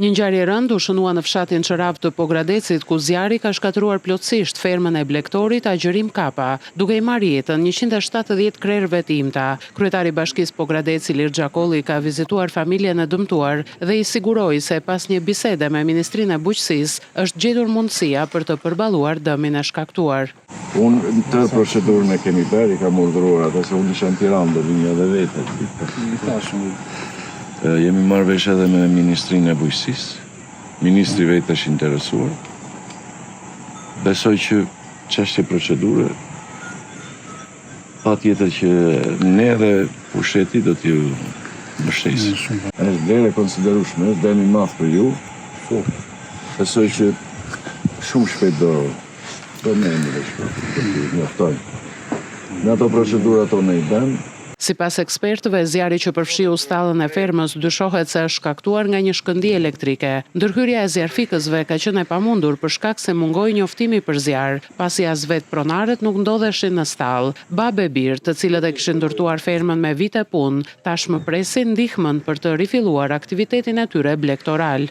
Një ngjarje e rëndë u shënua në fshatin Çorav të Pogradecit, ku zjarri ka shkatëruar plotësisht fermën e Blektorit Agjerim Kapa, duke i marrë jetën 170 krerëve të imta. Kryetari i Bashkisë Pogradeci Ilir Xhakolli ka vizituar familjen e dëmtuar dhe i siguroi se pas një bisede me Ministrinë e Bujqësisë është gjetur mundësia për të përballuar dëmin e shkaktuar. Unë të procedurën e kemi bërë, i kam urdhëruar atë se unë isha në Tiranë do vinja dhe vetë. Jemi marrë vesh edhe me Ministrinë e Bujqësisë. Ministri vetë është interesuar. Besoj që çështja procedure patjetër që ne dhe pusheti do t'ju mbështesim. Është vlerë e konsiderueshme, është dëm i madh për ju. Besoj që shumë shpejt do merremi dhe shpejt. Njoftojmë. Në ato procedura tonë i bën. Sipas ekspertëve, zjarri që përfshi ustallën e fermës dyshohet se është shkaktuar nga një shkëndijë elektrike. Ndërhyrja e zjarfikësve ka qenë e pamundur për shkak se mungoi njoftimi për zjarr, pasi as vetë pronarët nuk ndodheshin në stall. Babë e birë, të cilët e kishin ndërtuar fermën me vite punë, tashmë presin ndihmën për të rifilluar aktivitetin e tyre blektoral.